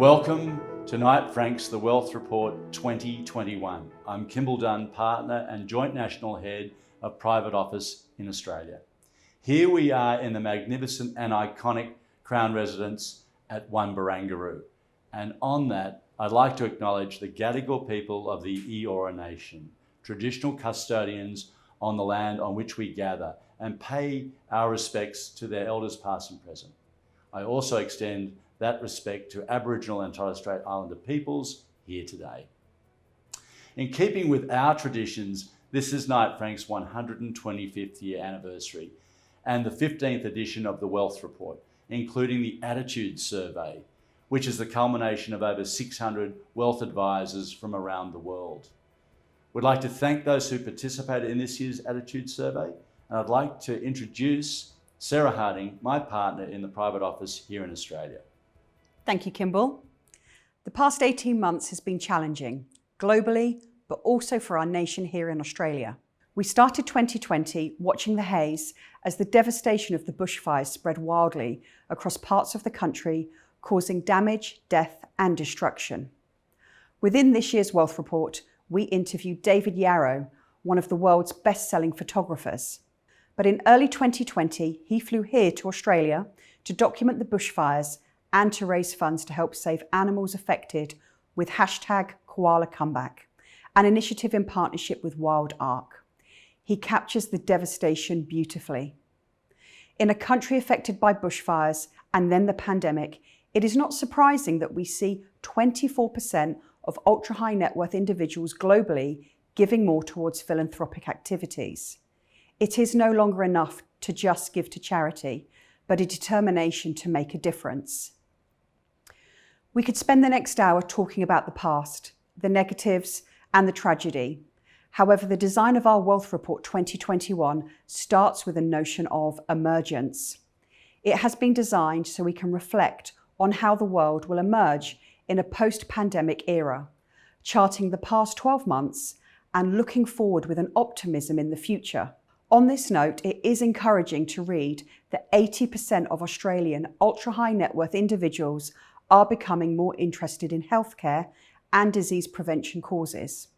Welcome to Knight Frank's The Wealth Report 2021. I'm Kimball Dunn, Partner and Joint National Head of Private Office in Australia. Here we are in the magnificent and iconic Crown Residence at One Barangaroo. And on that, I'd like to acknowledge the Gadigal people of the Eora Nation, traditional custodians on the land on which we gather, and pay our respects to their elders past and present. I also extend that respect to Aboriginal and Torres Strait Islander peoples here today. In keeping with our traditions, this is Knight Frank's 125th year anniversary and the 15th edition of the Wealth Report, including the Attitude Survey, which is the culmination of over 600 wealth advisors from around the world. We'd like to thank those who participated in this year's Attitude Survey, and I'd like to introduce Sarah Harding, my partner in the private office here in Australia. Thank you, Kimball. The past 18 months has been challenging, globally, but also for our nation here in Australia. We started 2020 watching the haze as the devastation of the bushfires spread wildly across parts of the country, causing damage, death, and destruction. Within this year's Wealth Report, we interviewed David Yarrow, one of the world's best-selling photographers. But in early 2020, he flew here to Australia to document the bushfires and to raise funds to help save animals affected with #KoalaComeback, an initiative in partnership with Wild Ark. He captures the devastation beautifully. In a country affected by bushfires and then the pandemic, it is not surprising that we see 24% of ultra-high net worth individuals globally giving more towards philanthropic activities. It is no longer enough to just give to charity, but a determination to make a difference. We could spend the next hour talking about the past, the negatives, and the tragedy. However, the design of our Wealth Report 2021 starts with a notion of emergence. It has been designed so we can reflect on how the world will emerge in a post-pandemic era, charting the past 12 months and looking forward with an optimism in the future. On this note, it is encouraging to read that 80% of Australian ultra-high net worth individuals are becoming more interested in healthcare and disease prevention causes,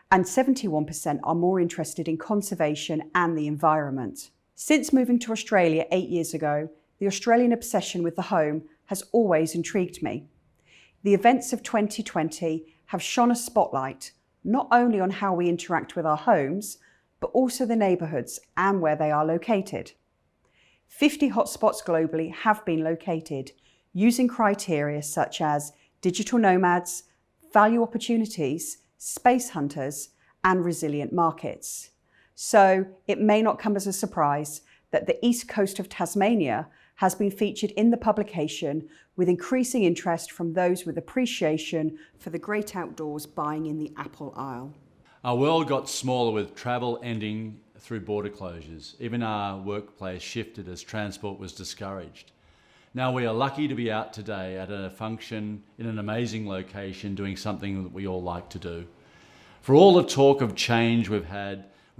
and 71% are more interested in conservation and the environment. Since moving to Australia 8 years ago, the Australian obsession with the home has always intrigued me. The events of 2020 have shone a spotlight not only on how we interact with our homes, but also the neighbourhoods and where they are located. 50 hotspots globally have been located using criteria such as digital nomads, value opportunities, space hunters, and resilient markets. So it may not come as a surprise that the east coast of Tasmania has been featured in the publication with increasing interest from those with appreciation for the great outdoors buying in the apple aisle. Our world got smaller with travel ending through border closures. Even our workplace shifted as transport was discouraged. Now we are lucky to be out today at a function in an amazing location doing something that we all like to do. For all the talk of change we've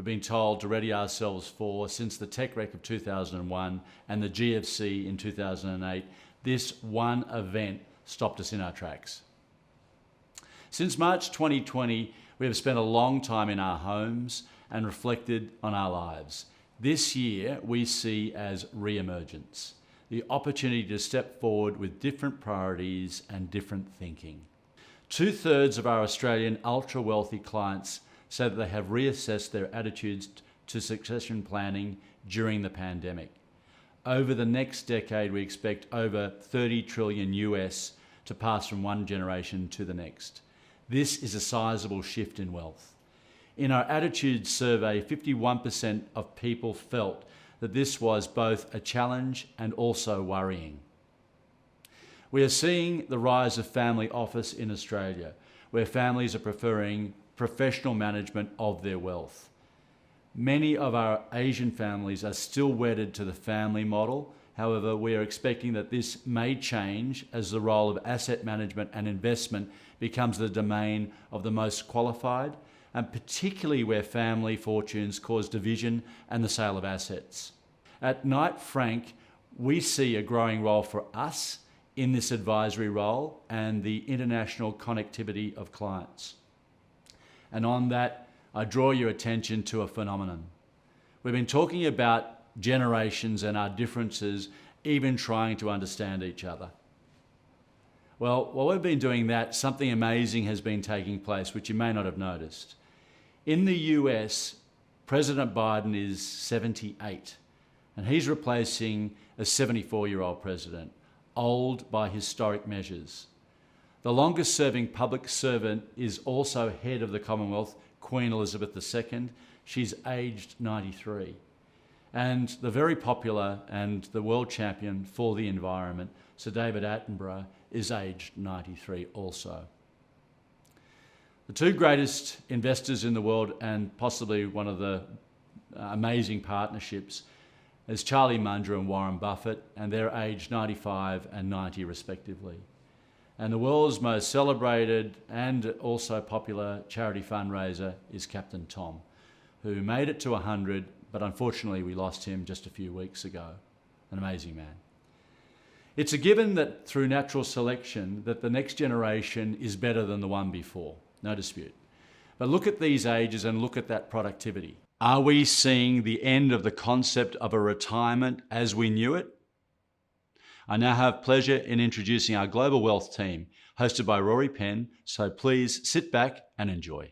been told to ready ourselves for since the tech wreck of 2001 and the GFC in 2008, this one event stopped us in our tracks. Since March 2020, we have spent a long time in our homes and reflected on our lives. This year we see as re-emergence, the opportunity to step forward with different priorities and different thinking. 2/3 of our Australian ultra-wealthy clients say that they have reassessed their attitudes to succession planning during the pandemic. Over the next decade, we expect over $30 trillion US to pass from one generation to the next. This is a sizable shift in wealth. In our attitude survey, 51% of people felt that this was both a challenge and also worrying. We are seeing the rise of family office in Australia, where families are preferring professional management of their wealth. Many of our Asian families are still wedded to the family model. However, we are expecting that this may change as the role of asset management and investment becomes the domain of the most qualified, and particularly where family fortunes cause division and the sale of assets. At Knight Frank, we see a growing role for us in this advisory role and the international connectivity of clients. And on that, I draw your attention to a phenomenon. We've been talking about generations and our differences, even trying to understand each other. Well, while we've been doing that, something amazing has been taking place, which you may not have noticed. In the US, President Biden is 78, and he's replacing a 74-year-old president, old by historic measures. The longest serving public servant is also head of the Commonwealth, Queen Elizabeth II. She's aged 93. And the very popular and the world champion for the environment, Sir David Attenborough, is aged 93 also. The two greatest investors in the world, and possibly one of the amazing partnerships, is Charlie Munger and Warren Buffett, and they're aged 95 and 90 respectively. And the world's most celebrated and also popular charity fundraiser is Captain Tom, who made it to 100, but unfortunately we lost him just a few weeks ago. An amazing man. It's a given that through natural selection that the next generation is better than the one before, no dispute. But look at these ages and look at that productivity. Are we seeing the end of the concept of a retirement as we knew it? I now have pleasure in introducing our Global Wealth team, hosted by Rory Penn, so please sit back and enjoy.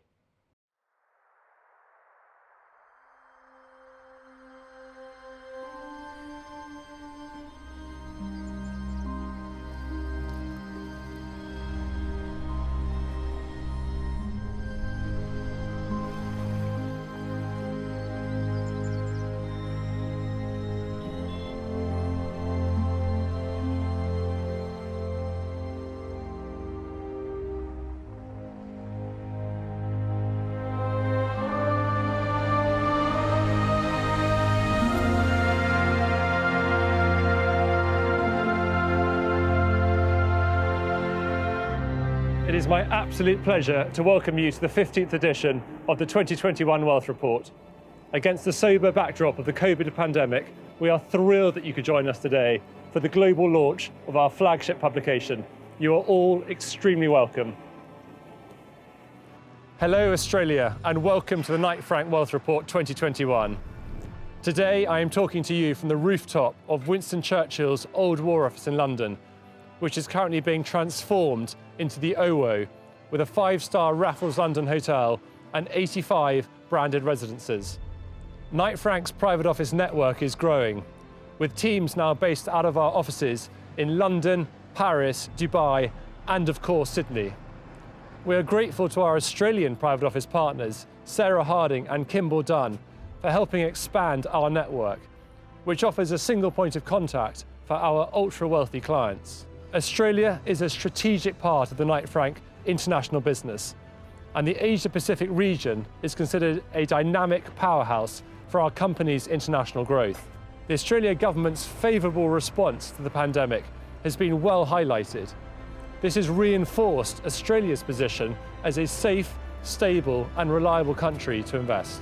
It is my absolute pleasure to welcome you to the 15th edition of the 2021 Wealth Report. Against the sober backdrop of the COVID pandemic, we are thrilled that you could join us today for the global launch of our flagship publication. You are all extremely welcome. Hello Australia, and welcome to the Knight Frank Wealth Report 2021. Today I am talking to you from the rooftop of Winston Churchill's old War Office in London, which is currently being transformed into the OWO, with a 5-star Raffles London hotel and 85 branded residences. Knight Frank's private office network is growing, with teams now based out of our offices in London, Paris, Dubai, and of course Sydney. We are grateful to our Australian private office partners, Sarah Harding and Kimball Dunn, for helping expand our network, which offers a single point of contact for our ultra-wealthy clients. Australia is a strategic part of the Knight Frank international business, and the Asia-Pacific region is considered a dynamic powerhouse for our company's international growth. The Australian government's favourable response to the pandemic has been well highlighted. This has reinforced Australia's position as a safe, stable and reliable country to invest.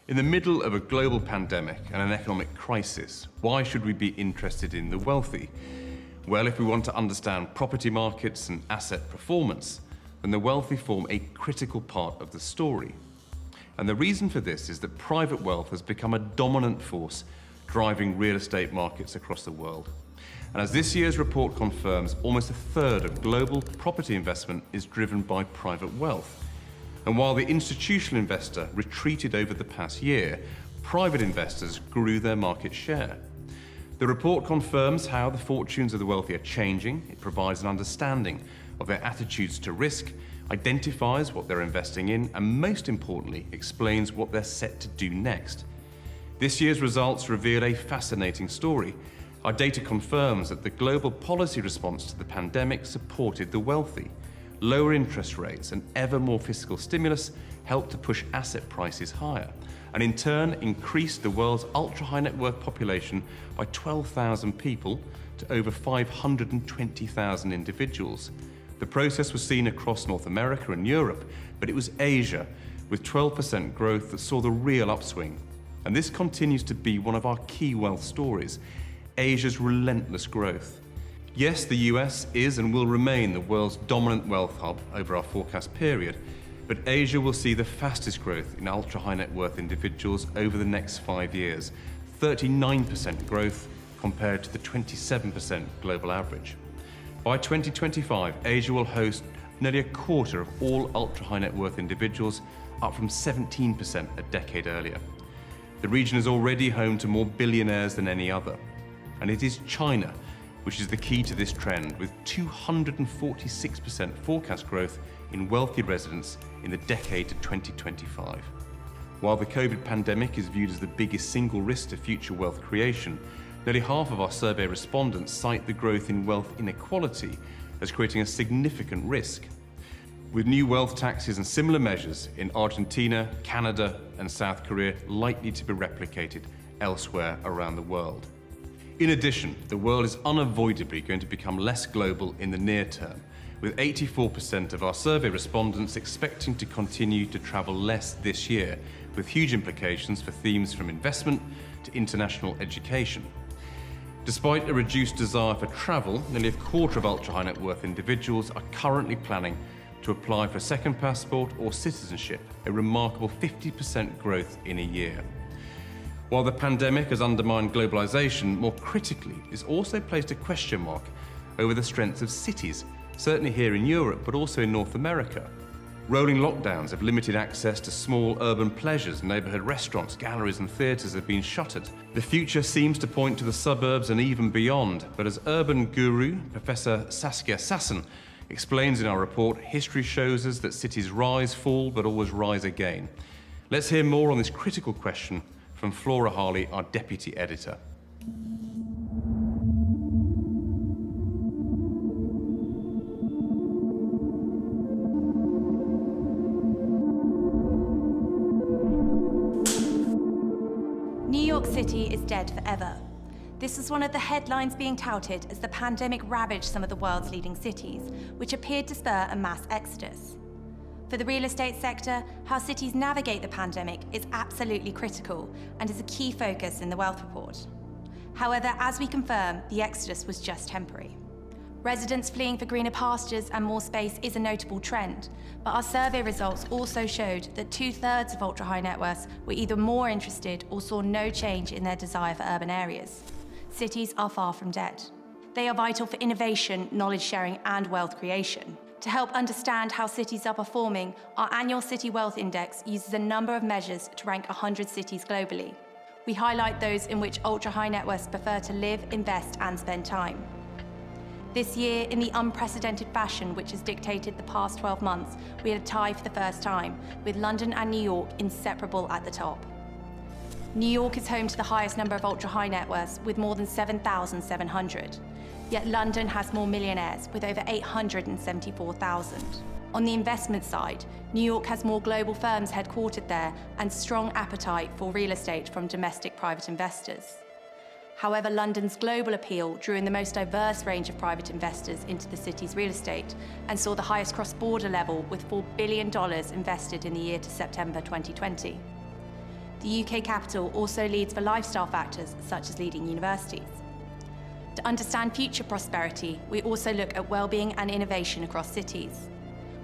In the middle of a global pandemic and an economic crisis, why should we be interested in the wealthy? Well, if we want to understand property markets and asset performance, then the wealthy form a critical part of the story. And the reason for this is that private wealth has become a dominant force driving real estate markets across the world. And as this year's report confirms, almost a third of global property investment is driven by private wealth. And while the institutional investor retreated over the past year, private investors grew their market share. The report confirms how the fortunes of the wealthy are changing. It provides an understanding of their attitudes to risk, identifies what they're investing in, and most importantly, explains what they're set to do next. This year's results reveal a fascinating story. Our data confirms that the global policy response to the pandemic supported the wealthy. Lower interest rates and ever more fiscal stimulus helped to push asset prices higher, and in turn increased the world's ultra-high net worth population by 12,000 people to over 520,000 individuals. The process was seen across North America and Europe, but it was Asia, with 12% growth, that saw the real upswing. And this continues to be one of our key wealth stories, Asia's relentless growth. Yes, the US is and will remain the world's dominant wealth hub over our forecast period, but Asia will see the fastest growth in ultra-high net worth individuals over the next 5 years, 39% growth compared to the 27% global average. By 2025, Asia will host nearly a quarter of all ultra-high net worth individuals, up from 17% a decade earlier. The region is already home to more billionaires than any other, and it is China which is the key to this trend, with 246% forecast growth in wealthy residents in the decade to 2025. While the COVID pandemic is viewed as the biggest single risk to future wealth creation, nearly half of our survey respondents cite the growth in wealth inequality as creating a significant risk. With new wealth taxes and similar measures in Argentina, Canada, and South Korea likely to be replicated elsewhere around the world. In addition, the world is unavoidably going to become less global in the near term, with 84% of our survey respondents expecting to continue to travel less this year, with huge implications for themes from investment to international education. Despite a reduced desire for travel, nearly a quarter of ultra-high net worth individuals are currently planning to apply for a second passport or citizenship, a remarkable 50% growth in a year. While the pandemic has undermined globalization, more critically, it's also placed a question mark over the strengths of cities, certainly here in Europe, but also in North America. Rolling lockdowns have limited access to small urban pleasures, neighborhood restaurants, galleries and theaters have been shuttered. The future seems to point to the suburbs and even beyond, but as urban guru, Professor Saskia Sassen, explains in our report, history shows us that cities rise, fall, but always rise again. Let's hear more on this critical question from Flora Harley, our deputy editor. New York City is dead forever. This was one of the headlines being touted as the pandemic ravaged some of the world's leading cities, which appeared to spur a mass exodus. For the real estate sector, how cities navigate the pandemic is absolutely critical and is a key focus in the Wealth Report. However, as we confirm, the exodus was just temporary. Residents fleeing for greener pastures and more space is a notable trend, but our survey results also showed that 2/3 of ultra-high net worths were either more interested or saw no change in their desire for urban areas. Cities are far from dead. They are vital for innovation, knowledge sharing, and wealth creation. To help understand how cities are performing, our annual City Wealth Index uses a number of measures to rank 100 cities globally. We highlight those in which ultra-high net worths prefer to live, invest, and spend time. This year, in the unprecedented fashion which has dictated the past 12 months, we had a tie for the first time, with London and New York inseparable at the top. New York is home to the highest number of ultra-high net worths, with more than 7,700. Yet London has more millionaires, with over 874,000. On the investment side, New York has more global firms headquartered there and strong appetite for real estate from domestic private investors. However, London's global appeal drew in the most diverse range of private investors into the city's real estate and saw the highest cross-border level, with $4 billion invested in the year to September 2020. The UK capital also leads for lifestyle factors such as leading universities. To understand future prosperity, we also look at well-being and innovation across cities,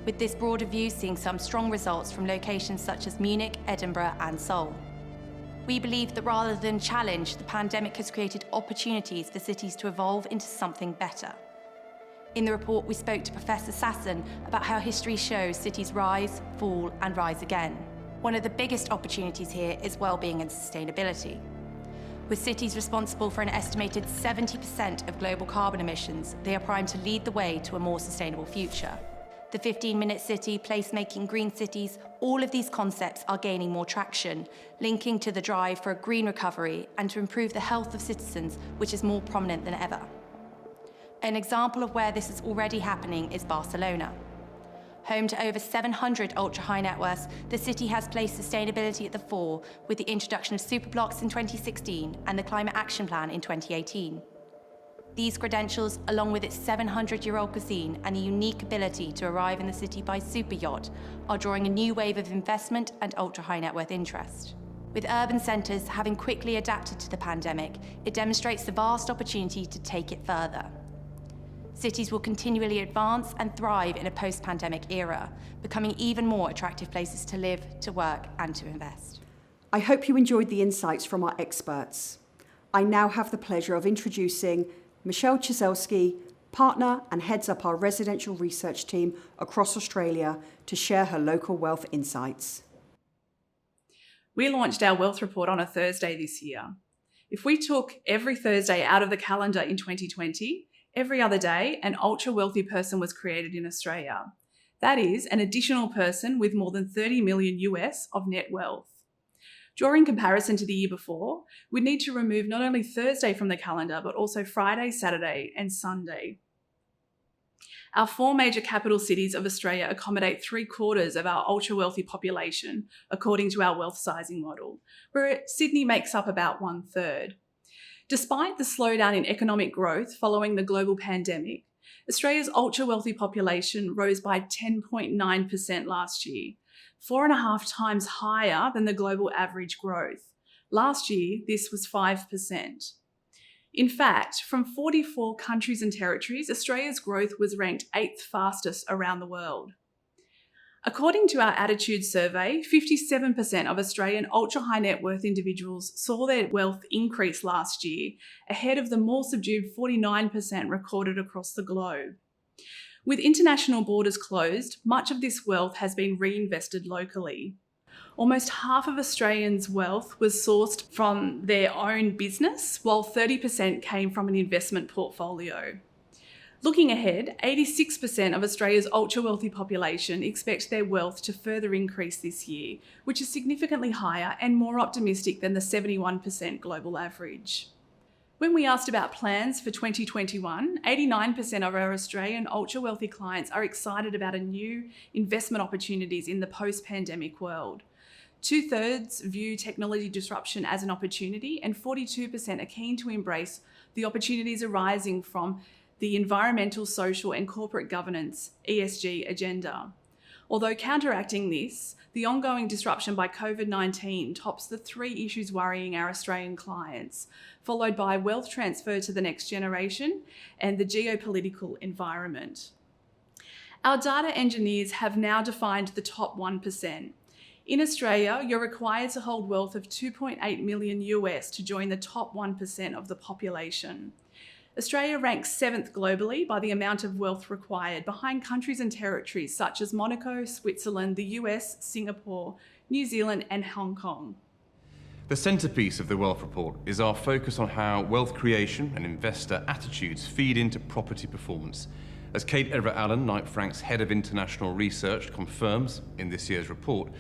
with this broader view seeing some strong results from locations such as Munich, Edinburgh, and Seoul. We believe that rather than challenge, the pandemic has created opportunities for cities to evolve into something better. In the report, we spoke to Professor Sassen about how history shows cities rise, fall, and rise again. One of the biggest opportunities here is well-being and sustainability. With cities responsible for an estimated 70% of global carbon emissions, they are primed to lead the way to a more sustainable future. The 15-minute city, placemaking, green cities, all of these concepts are gaining more traction, linking to the drive for a green recovery and to improve the health of citizens, which is more prominent than ever. An example of where this is already happening is Barcelona. Home to over 700 ultra-high net worths, the city has placed sustainability at the fore with the introduction of superblocks in 2016 and the Climate Action Plan in 2018. These credentials, along with its 700-year-old cuisine and the unique ability to arrive in the city by super yacht, are drawing a new wave of investment and ultra-high net worth interest. With urban centres having quickly adapted to the pandemic, it demonstrates the vast opportunity to take it further. Cities will continually advance and thrive in a post-pandemic era, becoming even more attractive places to live, to work, and to invest. I hope you enjoyed the insights from our experts. I now have the pleasure of introducing Michelle Chizelski, partner and heads up our residential research team across Australia, to share her local wealth insights. We launched our wealth report on a Thursday this year. If we took every Thursday out of the calendar in 2020, every other day, an ultra-wealthy person was created in Australia. That is, an additional person with more than 30 million US of net wealth. Drawing comparison to the year before, we'd need to remove not only Thursday from the calendar, but also Friday, Saturday, and Sunday. Our 4 major capital cities of Australia accommodate 3/4 of our ultra-wealthy population, according to our wealth sizing model, where Sydney makes up about 1/3. Despite the slowdown in economic growth following the global pandemic, Australia's ultra-wealthy population rose by 10.9% last year, 4.5 times higher than the global average growth. Last year, this was 5%. In fact, from 44 countries and territories, Australia's growth was ranked 8th fastest around the world. According to our Attitude Survey, 57% of Australian ultra-high net worth individuals saw their wealth increase last year, ahead of the more subdued 49% recorded across the globe. With international borders closed, much of this wealth has been reinvested locally. Almost half of Australians' wealth was sourced from their own business, while 30% came from an investment portfolio. Looking ahead, 86% of Australia's ultra-wealthy population expect their wealth to further increase this year, which is significantly higher and more optimistic than the 71% global average. When we asked about plans for 2021, 89% of our Australian ultra-wealthy clients are excited about a new investment opportunities in the post-pandemic world. 2/3 view technology disruption as an opportunity, and 42% are keen to embrace the opportunities arising from the environmental, social, and corporate governance (ESG) agenda. Although counteracting this, the ongoing disruption by COVID-19 tops the 3 issues worrying our Australian clients, followed by wealth transfer to the next generation and the geopolitical environment. Our data engineers have now defined the top 1%. In Australia, you're required to hold wealth of 2.8 million US to join the top 1% of the population. Australia ranks 7th globally by the amount of wealth required, behind countries and territories such as Monaco, Switzerland, the US, Singapore, New Zealand, and Hong Kong. The centrepiece of the Wealth Report is our focus on how wealth creation and investor attitudes feed into property performance. As Kate Everett-Allen, Knight Frank's Head of International Research, confirms in this year's report,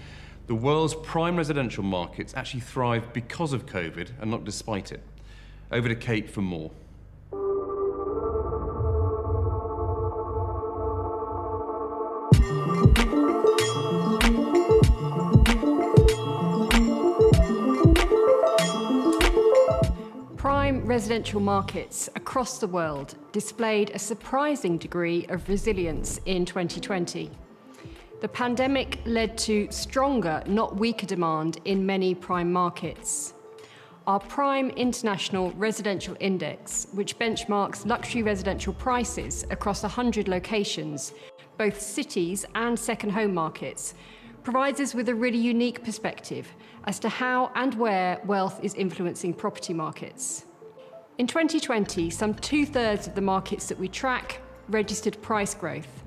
the world's prime residential markets actually thrive because of COVID and not despite it. Over to Kate for more. Prime residential markets across the world displayed a surprising degree of resilience in 2020. The pandemic led to stronger, not weaker demand in many prime markets. Our Prime International Residential Index, which benchmarks luxury residential prices across 100 locations, both cities and second home markets, provides us with a really unique perspective as to how and where wealth is influencing property markets. In 2020, some 2/3 of the markets that we track registered price growth.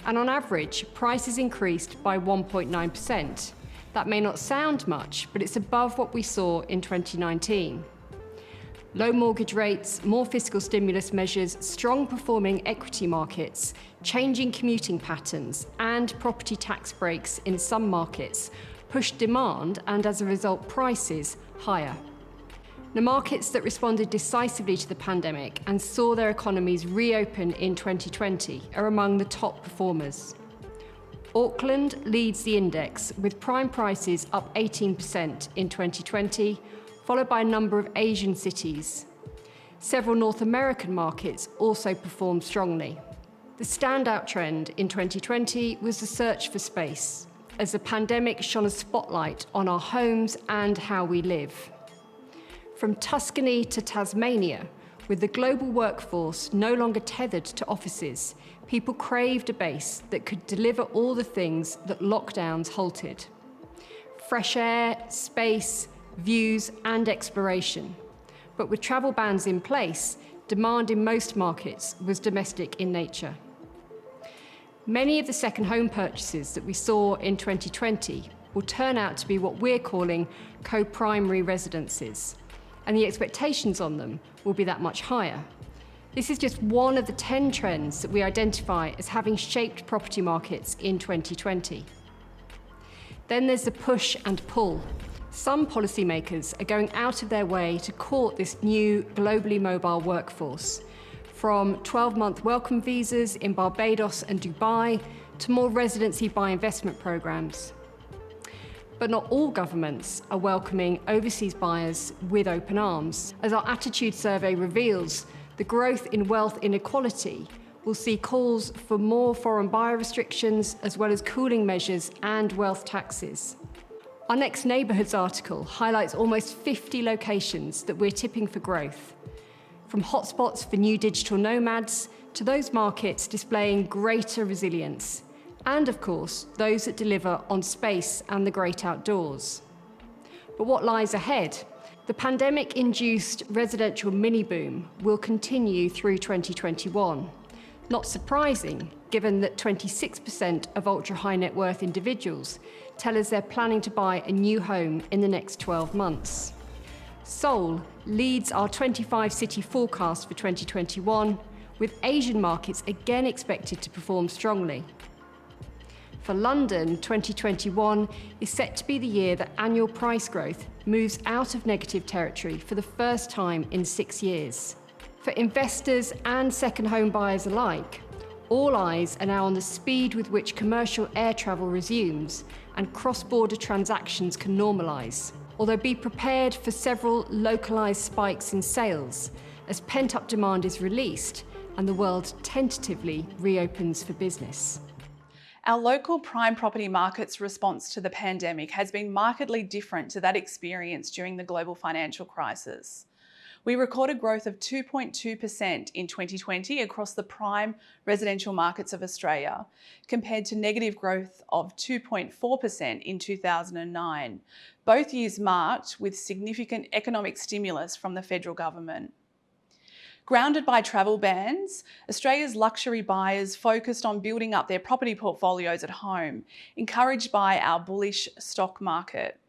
And on average, prices increased by 1.9%. That may not sound much, but it's above what we saw in 2019. Low mortgage rates, more fiscal stimulus measures, strong performing equity markets, changing commuting patterns, and property tax breaks in some markets pushed demand and, as a result, prices higher. The markets that responded decisively to the pandemic and saw their economies reopen in 2020 are among the top performers. Auckland leads the index, with prime prices up 18% in 2020, followed by a number of Asian cities. Several North American markets also performed strongly. The standout trend in 2020 was the search for space. as the pandemic shone a spotlight on our homes and how we live. From Tuscany to Tasmania, with the global workforce no longer tethered to offices, people craved a base that could deliver all the things that lockdowns halted. Fresh air, space, views, and exploration. But with travel bans in place, demand in most markets was domestic in nature. Many of the second home purchases that we saw in 2020 will turn out to be what we're calling co-primary residences, and the expectations on them will be that much higher. This is just one of the 10 trends that we identify as having shaped property markets in 2020. Then there's the push and pull. Some policymakers are going out of their way to court this new globally mobile workforce, from 12-month welcome visas in Barbados and Dubai to more residency by investment programs. But not all governments are welcoming overseas buyers with open arms. As our attitude survey reveals, the growth in wealth inequality will see calls for more foreign buyer restrictions, as well as cooling measures and wealth taxes. Our Next Neighbourhoods article highlights almost 50 locations that we're tipping for growth, from hotspots for new digital nomads to those markets displaying greater resilience, and of course, those that deliver on space and the great outdoors. But what lies ahead? The pandemic-induced residential mini-boom will continue through 2021. Not surprising, given that 26% of ultra-high net worth individuals tell us they're planning to buy a new home in the next 12 months. Seoul leads our 25-city forecast for 2021, with Asian markets again expected to perform strongly. For London, 2021 is set to be the year that annual price growth moves out of negative territory for the first time in 6 years. For investors and second home buyers alike, all eyes are now on the speed with which commercial air travel resumes and cross-border transactions can normalise. Although be prepared for several localised spikes in sales as pent-up demand is released and the world tentatively reopens for business. Our local prime property market's response to the pandemic has been markedly different to that experienced during the global financial crisis. We recorded growth of 2.2% in 2020 across the prime residential markets of Australia, compared to negative growth of 2.4% in 2009, both years marked with significant economic stimulus from the federal government. Grounded by travel bans, Australia's luxury buyers focused on building up their property portfolios at home, encouraged by our bullish stock market.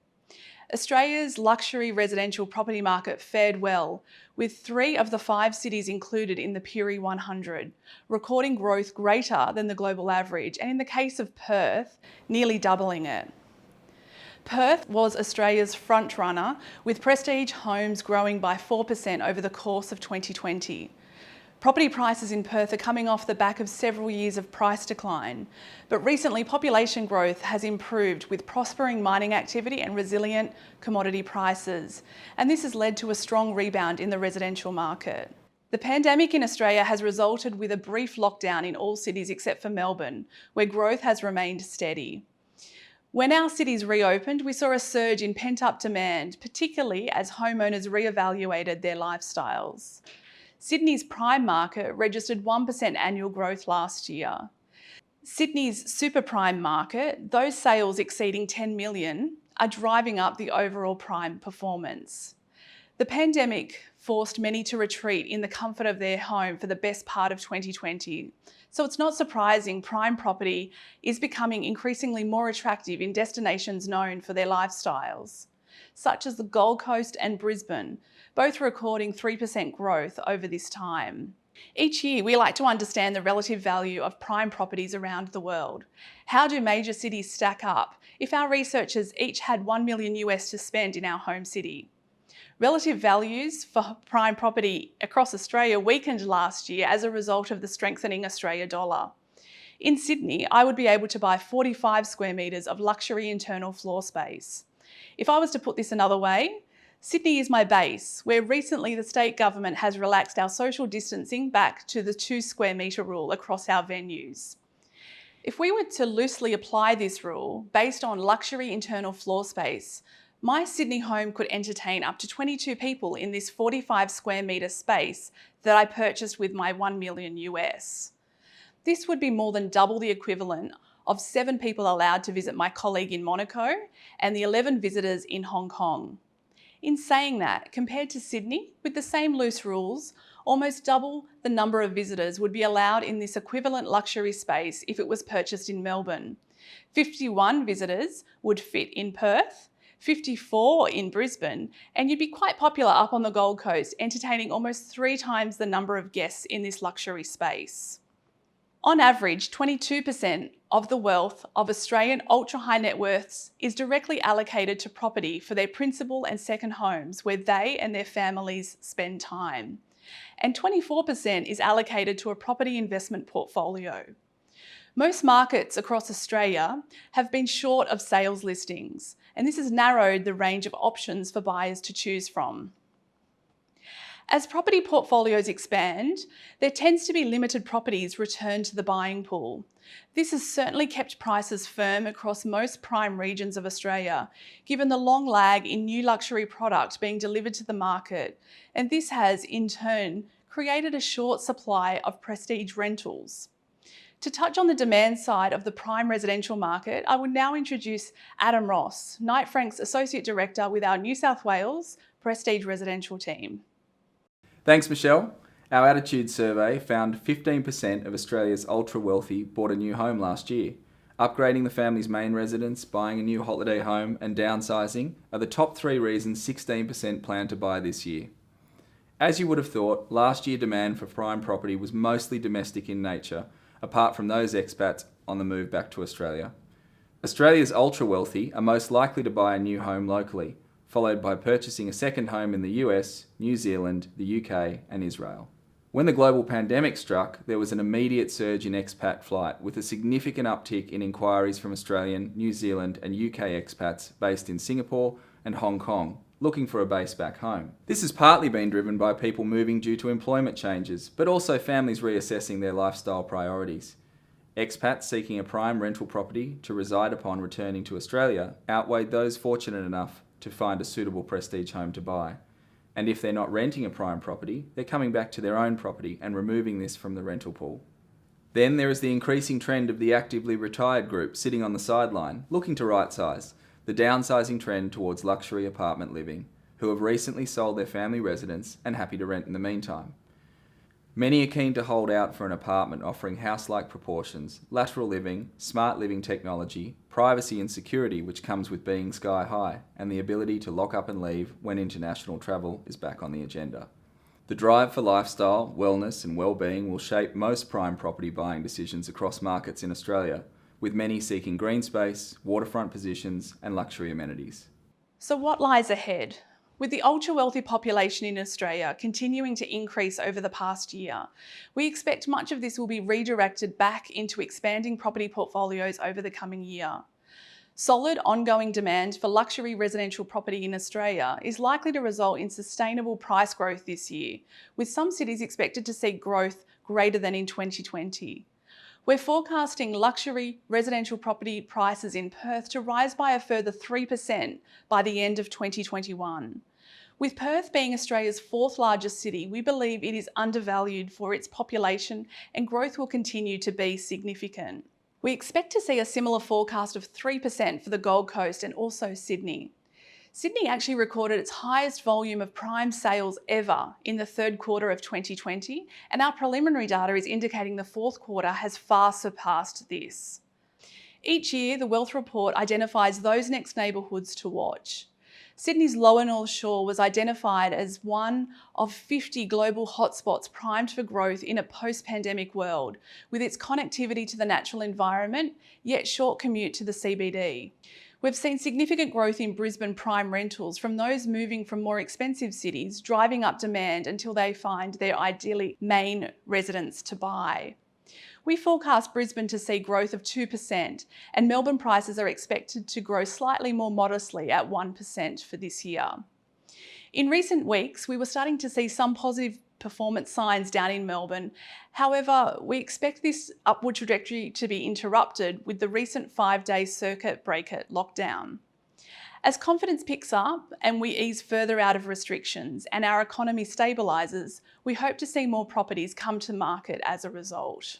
Australia's luxury residential property market fared well, with 3 of the 5 cities included in the PURI 100, recording growth greater than the global average, and in the case of Perth, nearly doubling it. Perth was Australia's frontrunner, with prestige homes growing by 4% over the course of 2020. Property prices in Perth are coming off the back of several years of price decline, but recently population growth has improved with prospering mining activity and resilient commodity prices, and this has led to a strong rebound in the residential market. The pandemic in Australia has resulted with a brief lockdown in all cities except for Melbourne, where growth has remained steady. When our cities reopened, we saw a surge in pent-up demand, particularly as homeowners reevaluated their lifestyles. Sydney's prime market registered 1% annual growth last year. Sydney's super prime market, those sales exceeding 10 million, are driving up the overall prime performance. The pandemic forced many to retreat in the comfort of their home for the best part of 2020. So it's not surprising prime property is becoming increasingly more attractive in destinations known for their lifestyles, such as the Gold Coast and Brisbane, both recording 3% growth over this time. Each year, we like to understand the relative value of prime properties around the world. How do major cities stack up if our researchers each had $1 million US to spend in our home city? Relative values for prime property across Australia weakened last year as a result of the strengthening Australia dollar. In Sydney, I would be able to buy 45 square metres of luxury internal floor space. If I was to put this another way, Sydney is my base, where recently the state government has relaxed our social distancing back to the 2 square metre rule across our venues. If we were to loosely apply this rule based on luxury internal floor space, my Sydney home could entertain up to 22 people in this 45 square metre space that I purchased with my $1 million US. This would be more than double the equivalent of 7 people allowed to visit my colleague in Monaco and the 11 visitors in Hong Kong. In saying that, compared to Sydney, with the same loose rules, almost double the number of visitors would be allowed in this equivalent luxury space if it was purchased in Melbourne. 51 visitors would fit in Perth, 54 in Brisbane, and you'd be quite popular up on the Gold Coast, entertaining almost 3 times the number of guests in this luxury space. On average, 22% of the wealth of Australian ultra-high net worths is directly allocated to property for their principal and second homes where they and their families spend time. And 24% is allocated to a property investment portfolio. Most markets across Australia have been short of sales listings, and this has narrowed the range of options for buyers to choose from. As property portfolios expand, there tends to be limited properties returned to the buying pool. This has certainly kept prices firm across most prime regions of Australia, given the long lag in new luxury product being delivered to the market, and this has, in turn, created a short supply of prestige rentals. To touch on the demand side of the prime residential market, I will now introduce Adam Ross, Knight Frank's Associate Director with our New South Wales Prestige Residential team. Thanks, Michelle. Our attitude survey found 15% of Australia's ultra-wealthy bought a new home last year. Upgrading the family's main residence, buying a new holiday home and downsizing are the top 3 reasons 16% plan to buy this year. As you would have thought, last year demand for prime property was mostly domestic in nature, apart from those expats on the move back to Australia. Australia's ultra-wealthy are most likely to buy a new home locally, followed by purchasing a second home in the US, New Zealand, the UK and Israel. When the global pandemic struck, there was an immediate surge in expat flight, with a significant uptick in inquiries from Australian, New Zealand and UK expats based in Singapore and Hong Kong, looking for a base back home. This has partly been driven by people moving due to employment changes, but also families reassessing their lifestyle priorities. Expats seeking a prime rental property to reside upon returning to Australia outweighed those fortunate enough to find a suitable prestige home to buy. And if they're not renting a prime property, they're coming back to their own property and removing this from the rental pool. Then there is the increasing trend of the actively retired group sitting on the sideline, looking to right-size, the downsizing trend towards luxury apartment living, who have recently sold their family residence and happy to rent in the meantime. Many are keen to hold out for an apartment offering house-like proportions, lateral living, smart living technology, privacy and security which comes with being sky high, and the ability to lock up and leave when international travel is back on the agenda. The drive for lifestyle, wellness and well-being will shape most prime property buying decisions across markets in Australia, with many seeking green space, waterfront positions and luxury amenities. So what lies ahead? With the ultra-wealthy population in Australia continuing to increase over the past year, we expect much of this will be redirected back into expanding property portfolios over the coming year. Solid ongoing demand for luxury residential property in Australia is likely to result in sustainable price growth this year, with some cities expected to see growth greater than in 2020. We're forecasting luxury residential property prices in Perth to rise by a further 3% by the end of 2021. With Perth being Australia's 4th largest city, we believe it is undervalued for its population and growth will continue to be significant. We expect to see a similar forecast of 3% for the Gold Coast and also Sydney. Sydney actually recorded its highest volume of prime sales ever in the 3rd quarter of 2020, and our preliminary data is indicating the 4th quarter has far surpassed this. Each year, the Wealth Report identifies those next neighbourhoods to watch. Sydney's Lower North Shore was identified as one of 50 global hotspots primed for growth in a post-pandemic world, with its connectivity to the natural environment, yet short commute to the CBD. We've seen significant growth in Brisbane prime rentals from those moving from more expensive cities, driving up demand until they find their ideally main residence to buy. We forecast Brisbane to see growth of 2%, and Melbourne prices are expected to grow slightly more modestly at 1% for this year. In recent weeks, we were starting to see some positive performance signs down in Melbourne. However, we expect this upward trajectory to be interrupted with the recent 5-day circuit breaker lockdown. As confidence picks up and we ease further out of restrictions and our economy stabilises, we hope to see more properties come to market as a result.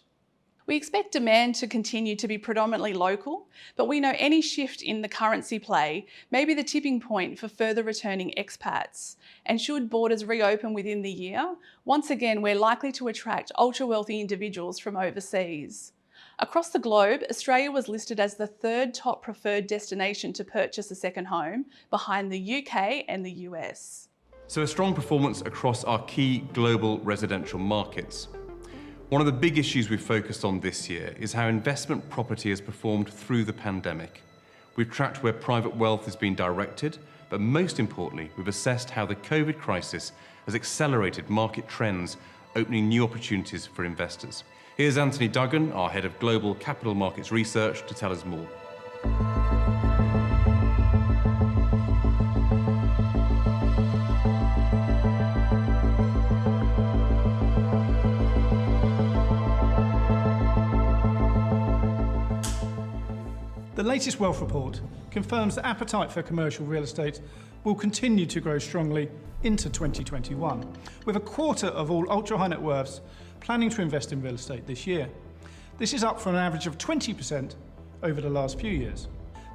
We expect demand to continue to be predominantly local, but we know any shift in the currency play may be the tipping point for further returning expats. And should borders reopen within the year, once again, we're likely to attract ultra-wealthy individuals from overseas. Across the globe, Australia was listed as the 3rd top preferred destination to purchase a second home, behind the UK and the US. So a strong performance across our key global residential markets. One of the big issues we've focused on this year is how investment property has performed through the pandemic. We've tracked where private wealth has been directed, but most importantly, we've assessed how the COVID crisis has accelerated market trends, opening new opportunities for investors. Here's Anthony Duggan, our Head of Global Capital Markets Research, to tell us more. The latest Wealth Report confirms that appetite for commercial real estate will continue to grow strongly into 2021, with a quarter of all ultra-high net worths planning to invest in real estate this year. This is up from an average of 20% over the last few years.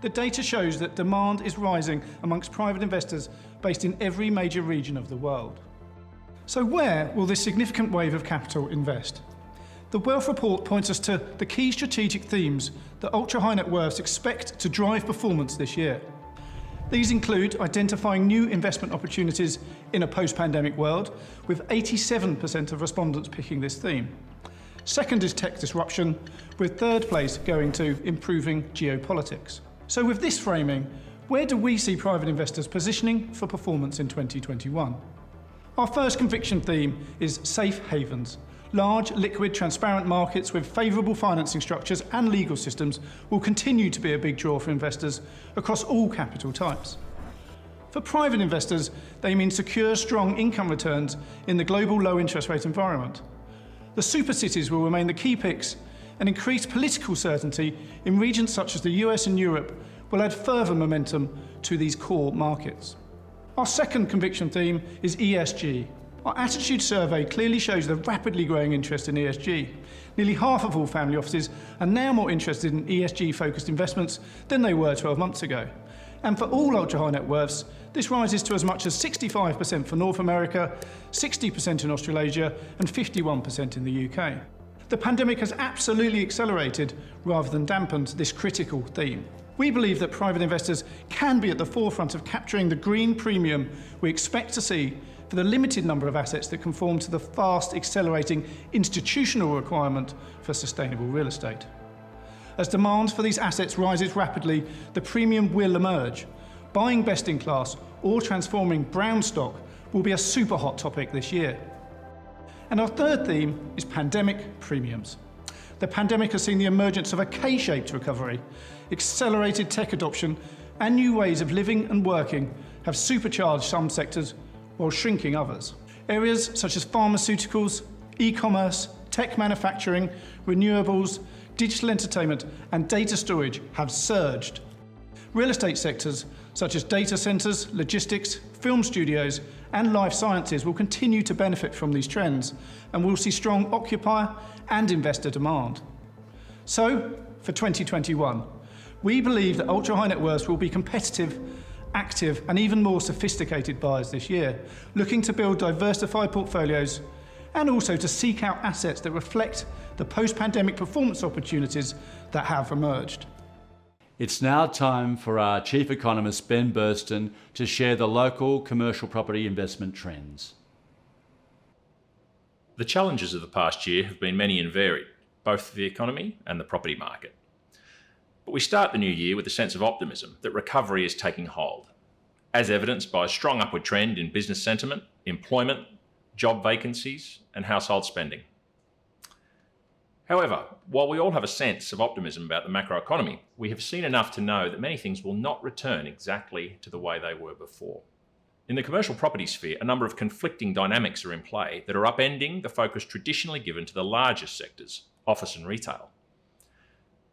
The data shows that demand is rising amongst private investors based in every major region of the world. So where will this significant wave of capital invest? The Wealth Report points us to the key strategic themes that ultra-high net worths expect to drive performance this year. These include identifying new investment opportunities in a post-pandemic world, with 87% of respondents picking this theme. Second is tech disruption, with third place going to improving geopolitics. So with this framing, where do we see private investors positioning for performance in 2021? Our first conviction theme is safe havens. Large, liquid, transparent markets with favourable financing structures and legal systems will continue to be a big draw for investors across all capital types. For private investors, they mean secure, strong income returns in the global low interest rate environment. The super cities will remain the key picks, and increased political certainty in regions such as the US and Europe will add further momentum to these core markets. Our second conviction theme is ESG. Our attitude survey clearly shows the rapidly growing interest in ESG. Nearly half of all family offices are now more interested in ESG-focused investments than they were 12 months ago. And for all ultra-high net worths, this rises to as much as 65% for North America, 60% in Australasia, and 51% in the UK. The pandemic has absolutely accelerated rather than dampened this critical theme. We believe that private investors can be at the forefront of capturing the green premium we expect to see for the limited number of assets that conform to the fast accelerating institutional requirement for sustainable real estate. As demand for these assets rises rapidly, the premium will emerge. Buying best-in-class or transforming brown stock will be a super hot topic this year. And our third theme is pandemic premiums. The pandemic has seen the emergence of a K-shaped recovery. Accelerated tech adoption and new ways of living and working have supercharged some sectors while shrinking others. Areas such as pharmaceuticals, e-commerce, tech manufacturing, renewables, digital entertainment and data storage have surged. Real estate sectors such as data centres, logistics, film studios and life sciences will continue to benefit from these trends and will see strong occupier and investor demand. So, for 2021, we believe that ultra-high net worths will be competitive, active and even more sophisticated buyers this year, looking to build diversified portfolios and also to seek out assets that reflect the post-pandemic performance opportunities that have emerged. It's now time for our Chief Economist, Ben Burston, to share the local commercial property investment trends. The challenges of the past year have been many and varied, both for the economy and the property market. But we start the new year with a sense of optimism that recovery is taking hold, as evidenced by a strong upward trend in business sentiment, employment, job vacancies, and household spending. However, while we all have a sense of optimism about the macroeconomy, we have seen enough to know that many things will not return exactly to the way they were before. In the commercial property sphere, a number of conflicting dynamics are in play that are upending the focus traditionally given to the largest sectors, office and retail.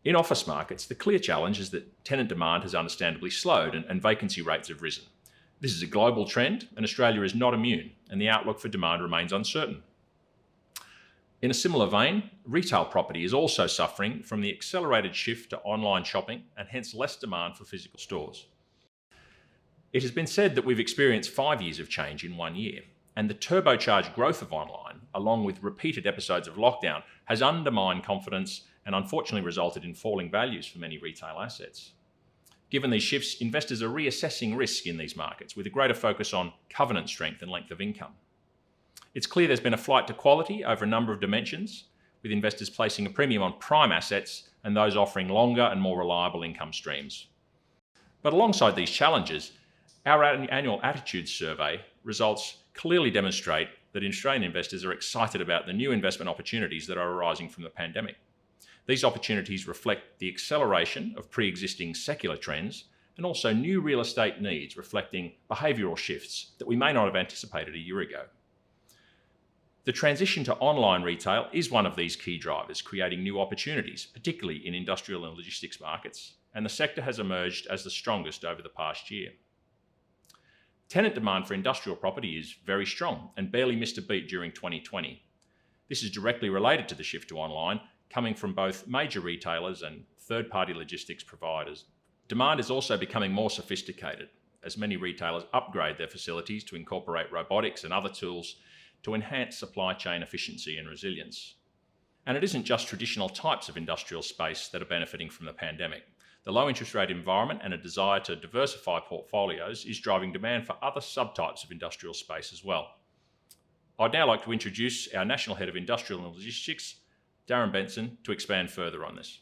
In office markets, the clear challenge is that tenant demand has understandably slowed and vacancy rates have risen. This is a global trend, and Australia is not immune, and the outlook for demand remains uncertain. In a similar vein, retail property is also suffering from the accelerated shift to online shopping and hence less demand for physical stores. It has been said that we've experienced 5 years of change in 1 year, and the turbocharged growth of online, along with repeated episodes of lockdown, has undermined confidence and unfortunately resulted in falling values for many retail assets. Given these shifts, investors are reassessing risk in these markets with a greater focus on covenant strength and length of income. It's clear there's been a flight to quality over a number of dimensions, with investors placing a premium on prime assets and those offering longer and more reliable income streams. But alongside these challenges, our annual attitudes survey results clearly demonstrate that Australian investors are excited about the new investment opportunities that are arising from the pandemic. These opportunities reflect the acceleration of pre-existing secular trends and also new real estate needs reflecting behavioural shifts that we may not have anticipated a year ago. The transition to online retail is one of these key drivers, creating new opportunities, particularly in industrial and logistics markets, and the sector has emerged as the strongest over the past year. Tenant demand for industrial property is very strong and barely missed a beat during 2020. This is directly related to the shift to online, coming from both major retailers and third-party logistics providers. Demand is also becoming more sophisticated as many retailers upgrade their facilities to incorporate robotics and other tools to enhance supply chain efficiency and resilience. And it isn't just traditional types of industrial space that are benefiting from the pandemic. The low interest rate environment and a desire to diversify portfolios is driving demand for other subtypes of industrial space as well. I'd now like to introduce our National Head of Industrial and Logistics, Darren Benson, to expand further on this.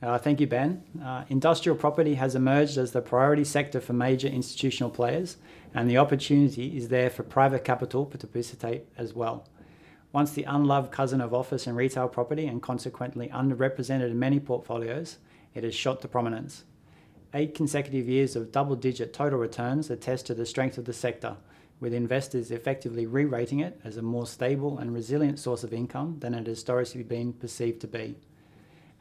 Thank you, Ben. Industrial property has emerged as the priority sector for major institutional players, and the opportunity is there for private capital to participate as well. Once the unloved cousin of office and retail property and consequently underrepresented in many portfolios, it has shot to prominence. 8 consecutive years of double-digit total returns attest to the strength of the sector, with investors effectively re-rating it as a more stable and resilient source of income than it has historically been perceived to be.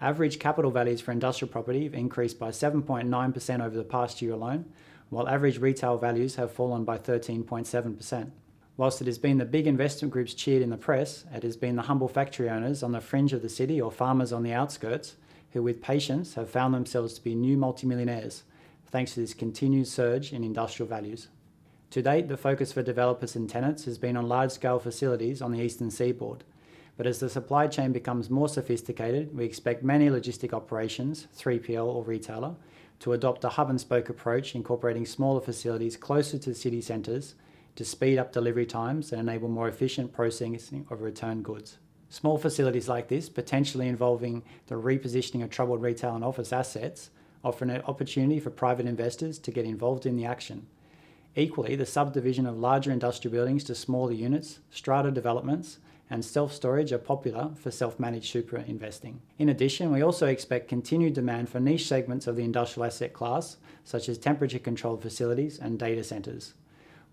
Average capital values for industrial property have increased by 7.9% over the past year alone, while average retail values have fallen by 13.7%. Whilst it has been the big investment groups cheered in the press, it has been the humble factory owners on the fringe of the city or farmers on the outskirts who with patience have found themselves to be new multimillionaires, thanks to this continued surge in industrial values. To date, the focus for developers and tenants has been on large-scale facilities on the eastern seaboard. But as the supply chain becomes more sophisticated, we expect many logistic operations, 3PL or retailer, to adopt a hub-and-spoke approach incorporating smaller facilities closer to city centres to speed up delivery times and enable more efficient processing of returned goods. Small facilities like this, potentially involving the repositioning of troubled retail and office assets, offer an opportunity for private investors to get involved in the action. Equally, the subdivision of larger industrial buildings to smaller units, strata developments, and self-storage are popular for self-managed super investing. In addition, we also expect continued demand for niche segments of the industrial asset class, such as temperature-controlled facilities and data centres.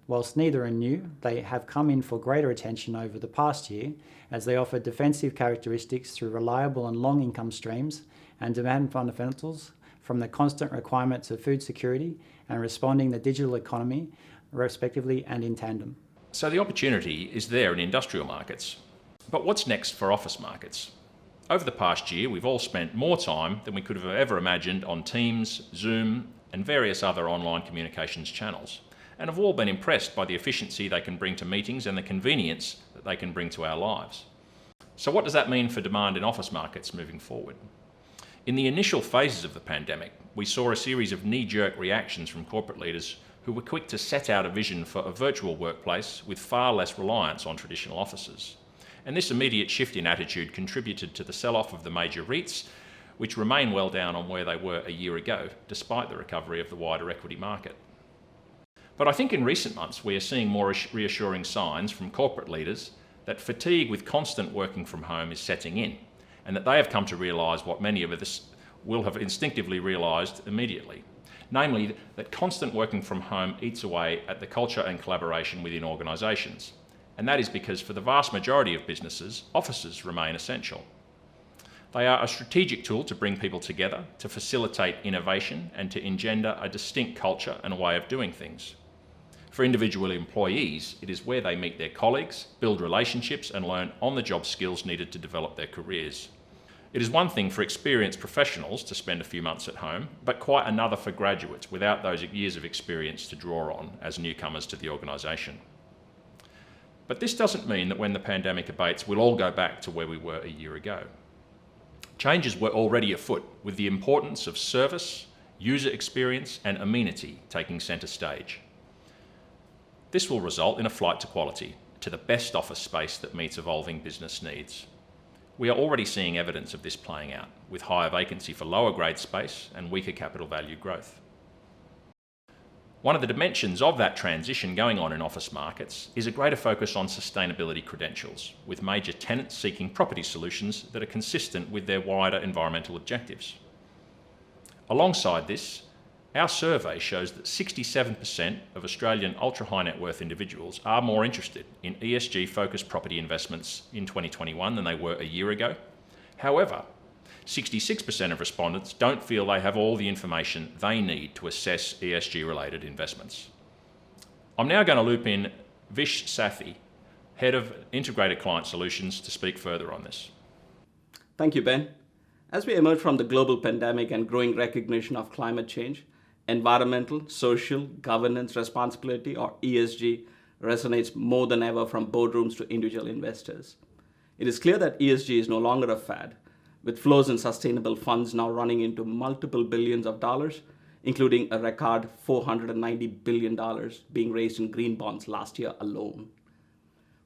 Whilst neither are new, they have come in for greater attention over the past year as they offer defensive characteristics through reliable and long income streams and demand fundamentals from the constant requirements of food security and responding the digital economy, respectively and in tandem. So the opportunity is there in industrial markets. But what's next for office markets? Over the past year, we've all spent more time than we could have ever imagined on Teams, Zoom, and various other online communications channels, and have all been impressed by the efficiency they can bring to meetings and the convenience that they can bring to our lives. So what does that mean for demand in office markets moving forward? In the initial phases of the pandemic, we saw a series of knee-jerk reactions from corporate leaders who were quick to set out a vision for a virtual workplace with far less reliance on traditional offices. And this immediate shift in attitude contributed to the sell-off of the major REITs, which remain well down on where they were a year ago, despite the recovery of the wider equity market. But I think in recent months we are seeing more reassuring signs from corporate leaders that fatigue with constant working from home is setting in, and that they have come to realise what many of us will have instinctively realised immediately, namely that constant working from home eats away at the culture and collaboration within organisations. And that is because for the vast majority of businesses, offices remain essential. They are a strategic tool to bring people together, to facilitate innovation and to engender a distinct culture and a way of doing things. For individual employees, it is where they meet their colleagues, build relationships and learn on-the-job skills needed to develop their careers. It is one thing for experienced professionals to spend a few months at home, but quite another for graduates without those years of experience to draw on as newcomers to the organisation. But this doesn't mean that when the pandemic abates, we'll all go back to where we were a year ago. Changes were already afoot, with the importance of service, user experience and amenity taking centre stage. This will result in a flight to quality, to the best office space that meets evolving business needs. We are already seeing evidence of this playing out, with higher vacancy for lower grade space and weaker capital value growth. One of the dimensions of that transition going on in office markets is a greater focus on sustainability credentials, with major tenants seeking property solutions that are consistent with their wider environmental objectives. Alongside this, our survey shows that 67% of Australian ultra-high net worth individuals are more interested in ESG-focused property investments in 2021 than they were a year ago. However, 66% of respondents don't feel they have all the information they need to assess ESG-related investments. I'm now going to loop in Vish Sathi, Head of Integrated Client Solutions, to speak further on this. Thank you, Ben. As we emerge from the global pandemic and growing recognition of climate change, environmental, social, governance responsibility, or ESG, resonates more than ever from boardrooms to individual investors. It is clear that ESG is no longer a fad, with flows in sustainable funds now running into multiple billions of dollars, including a record $490 billion being raised in green bonds last year alone.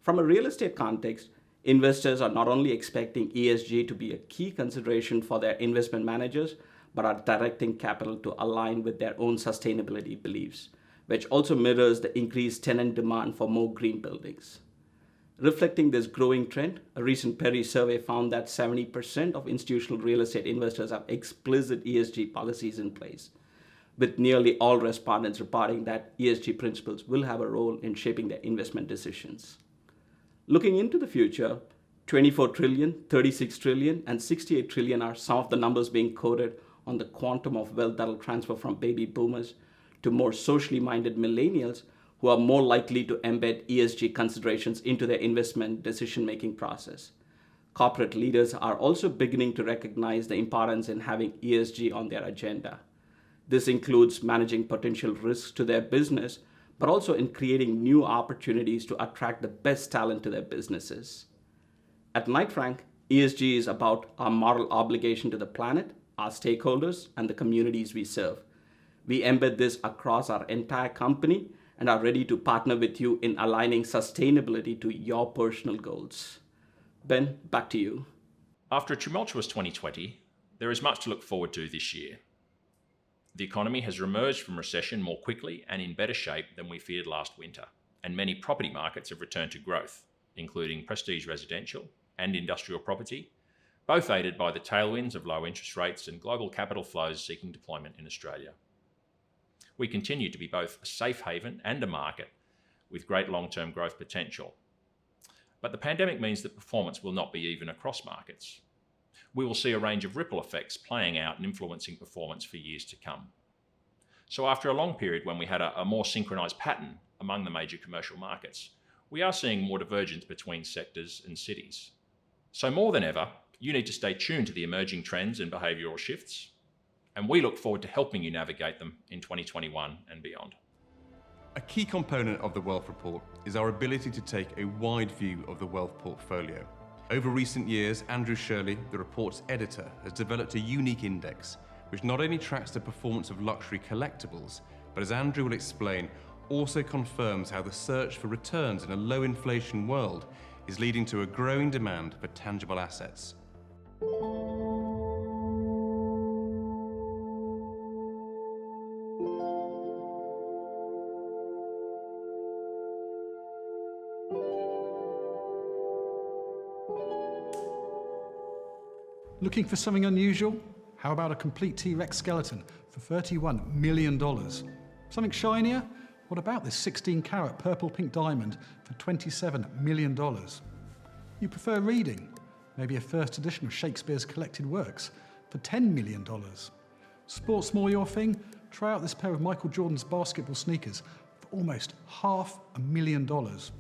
From a real estate context, investors are not only expecting ESG to be a key consideration for their investment managers, but are directing capital to align with their own sustainability beliefs, which also mirrors the increased tenant demand for more green buildings. Reflecting this growing trend, a recent Perry survey found that 70% of institutional real estate investors have explicit ESG policies in place, with nearly all respondents reporting that ESG principles will have a role in shaping their investment decisions. Looking into the future, 24 trillion, 36 trillion, and 68 trillion are some of the numbers being quoted on the quantum of wealth that will transfer from baby boomers to more socially minded millennials who are more likely to embed ESG considerations into their investment decision-making process. Corporate leaders are also beginning to recognize the importance in having ESG on their agenda. This includes managing potential risks to their business, but also in creating new opportunities to attract the best talent to their businesses. At Knight Frank, ESG is about our moral obligation to the planet, our stakeholders, and the communities we serve. We embed this across our entire company and are ready to partner with you in aligning sustainability to your personal goals. Ben, back to you. After a tumultuous 2020, there is much to look forward to this year. The economy has emerged from recession more quickly and in better shape than we feared last winter, and many property markets have returned to growth, including prestige residential and industrial property, both aided by the tailwinds of low interest rates and global capital flows seeking deployment in Australia. We continue to be both a safe haven and a market with great long-term growth potential. But the pandemic means that performance will not be even across markets. We will see a range of ripple effects playing out and influencing performance for years to come. So after a long period when we had a more synchronised pattern among the major commercial markets, we are seeing more divergence between sectors and cities. So more than ever, you need to stay tuned to the emerging trends and behavioural shifts, and we look forward to helping you navigate them in 2021 and beyond. A key component of the Wealth Report is our ability to take a wide view of the wealth portfolio. Over recent years, Andrew Shirley, the report's editor, has developed a unique index which not only tracks the performance of luxury collectibles, but as Andrew will explain, also confirms how the search for returns in a low inflation world is leading to a growing demand for tangible assets. Looking for something unusual? How about a complete T-Rex skeleton for $31 million? Something shinier? What about this 16-carat purple-pink diamond for $27 million? You prefer reading? Maybe a first edition of Shakespeare's collected works for $10 million. Sports more your thing? Try out this pair of Michael Jordan's basketball sneakers for almost $500,000.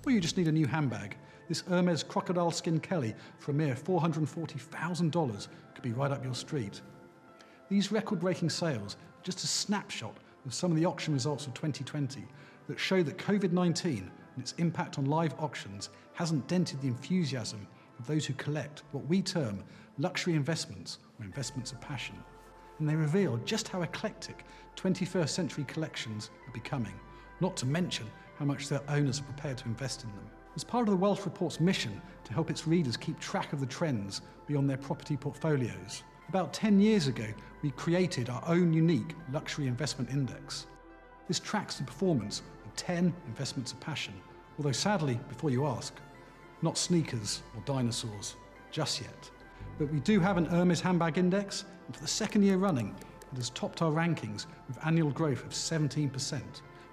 Or you just need a new handbag. This Hermes crocodile skin Kelly for a mere $440,000 could be right up your street. These record-breaking sales are just a snapshot of some of the auction results of 2020 that show that COVID-19 and its impact on live auctions hasn't dented the enthusiasm of those who collect what we term luxury investments or investments of passion. And they reveal just how eclectic 21st century collections are becoming, not to mention how much their owners are prepared to invest in them. As part of the Wealth Report's mission to help its readers keep track of the trends beyond their property portfolios, about 10 years ago we created our own unique luxury investment index. This tracks the performance of 10 investments of passion, although sadly, before you ask, not sneakers or dinosaurs, just yet. But we do have an Hermes handbag index, and for the second year running, it has topped our rankings with annual growth of 17%.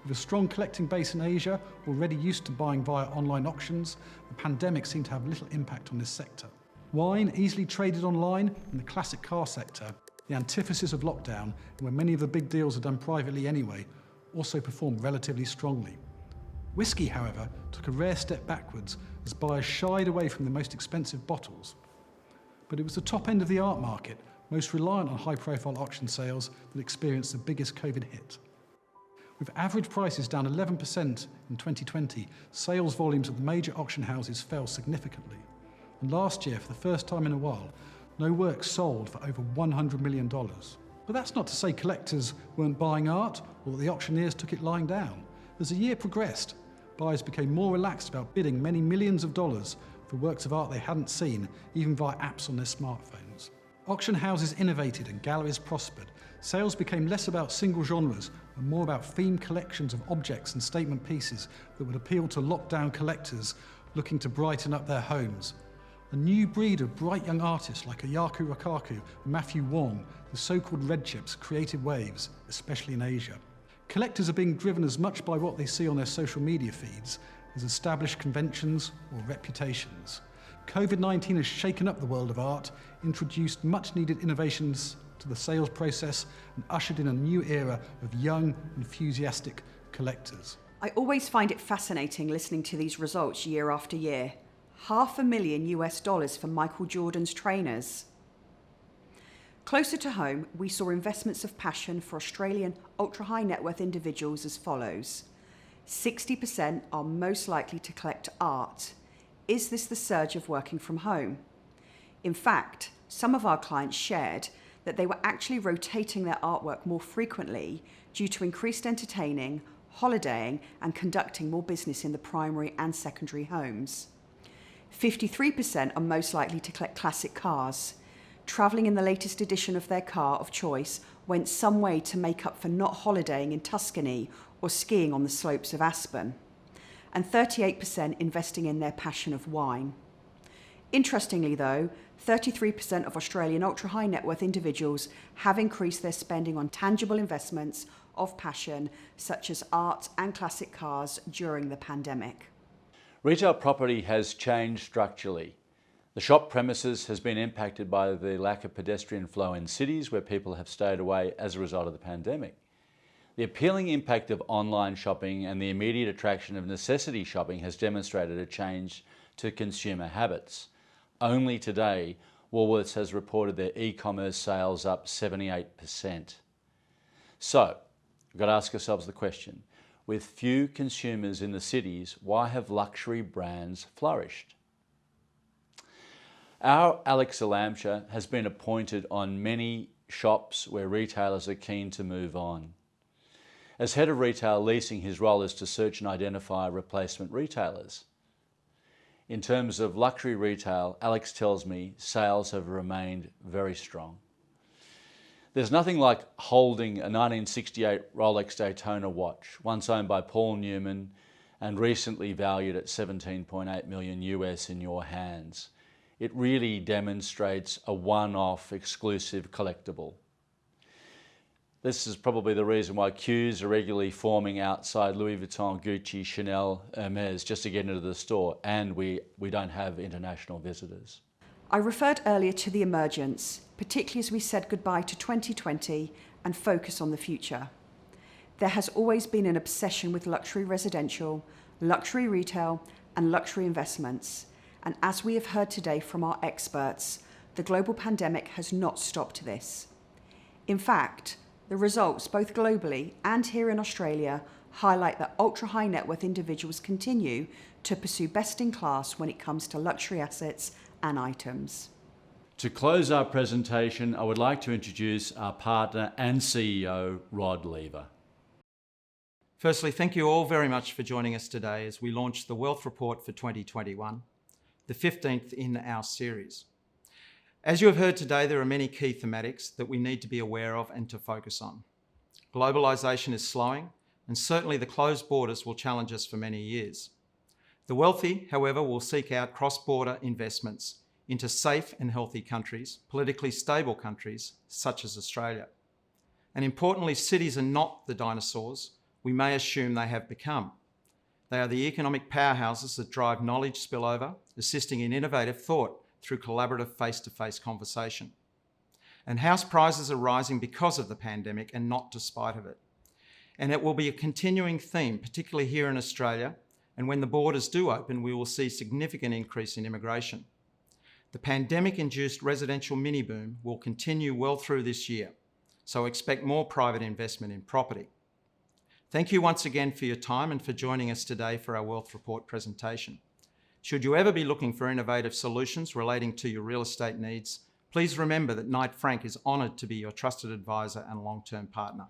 With a strong collecting base in Asia, already used to buying via online auctions, the pandemic seemed to have little impact on this sector. Wine, easily traded online, and the classic car sector, the antithesis of lockdown, and where many of the big deals are done privately anyway, also performed relatively strongly. Whiskey, however, took a rare step backwards as buyers shied away from the most expensive bottles. But it was the top end of the art market, most reliant on high-profile auction sales, that experienced the biggest COVID hit. With average prices down 11% in 2020, sales volumes at the major auction houses fell significantly. And last year, for the first time in a while, no work sold for over $100 million. But that's not to say collectors weren't buying art or that the auctioneers took it lying down. As the year progressed, buyers became more relaxed about bidding many millions of dollars for works of art they hadn't seen, even via apps on their smartphones. Auction houses innovated and galleries prospered. Sales became less about single genres and more about themed collections of objects and statement pieces that would appeal to lockdown collectors looking to brighten up their homes. A new breed of bright young artists like Ayaku Rakaku and Matthew Wong, the so-called red chips, created waves, especially in Asia. Collectors are being driven as much by what they see on their social media feeds as established conventions or reputations. COVID-19 has shaken up the world of art, introduced much-needed innovations to the sales process, and ushered in a new era of young, enthusiastic collectors. I always find it fascinating listening to these results year after year. $500,000 for Michael Jordan's trainers. Closer to home, we saw investments of passion for Australian ultra-high net worth individuals as follows. 60% are most likely to collect art. Is this the surge of working from home? In fact, some of our clients shared that they were actually rotating their artwork more frequently due to increased entertaining, holidaying, and conducting more business in the primary and secondary homes. 53% are most likely to collect classic cars. Travelling in the latest edition of their car of choice went some way to make up for not holidaying in Tuscany or skiing on the slopes of Aspen. And 38% investing in their passion of wine. Interestingly though, 33% of Australian ultra-high net worth individuals have increased their spending on tangible investments of passion, such as art and classic cars, during the pandemic. Retail property has changed structurally. The shop premises has been impacted by the lack of pedestrian flow in cities where people have stayed away as a result of the pandemic. The appealing impact of online shopping and the immediate attraction of necessity shopping has demonstrated a change to consumer habits. Only today, Woolworths has reported their e-commerce sales up 78%. So, we've got to ask ourselves the question, with few consumers in the cities, why have luxury brands flourished? Our Alex Alamsha has been appointed on many shops where retailers are keen to move on. As head of retail leasing, his role is to search and identify replacement retailers. In terms of luxury retail, Alex tells me sales have remained very strong. There's nothing like holding a 1968 Rolex Daytona watch, once owned by Paul Newman and recently valued at $17.8 million US, in your hands. it really demonstrates a one-off exclusive collectible. This is probably the reason why queues are regularly forming outside Louis Vuitton, Gucci, Chanel, Hermes just to get into the store, and we don't have international visitors. I referred earlier to the emergence, particularly as we said goodbye to 2020 and focus on the future. There has always been an obsession with luxury residential, luxury retail, and luxury investments. And as we have heard today from our experts, the global pandemic has not stopped this. In fact, the results, both globally and here in Australia, highlight that ultra-high net worth individuals continue to pursue best-in-class when it comes to luxury assets and items. To close our presentation, I would like to introduce our partner and CEO, Rod Lever. Firstly, thank you all very much for joining us today as we launch the Wealth Report for 2021, the 15th in our series. As you have heard today, there are many key thematics that we need to be aware of and to focus on. Globalisation is slowing, and certainly the closed borders will challenge us for many years. The wealthy, however, will seek out cross-border investments into safe and healthy countries, politically stable countries such as Australia. And importantly, cities are not the dinosaurs we may assume they have become. They are the economic powerhouses that drive knowledge spillover, assisting in innovative thought through collaborative face-to-face conversation. And house prices are rising because of the pandemic and not despite of it. And it will be a continuing theme, particularly here in Australia, and when the borders do open, we will see significant increase in immigration. The pandemic-induced residential mini-boom will continue well through this year, so expect more private investment in property. Thank you once again for your time and for joining us today for our Wealth Report presentation. Should you ever be looking for innovative solutions relating to your real estate needs, please remember that Knight Frank is honoured to be your trusted advisor and long-term partner.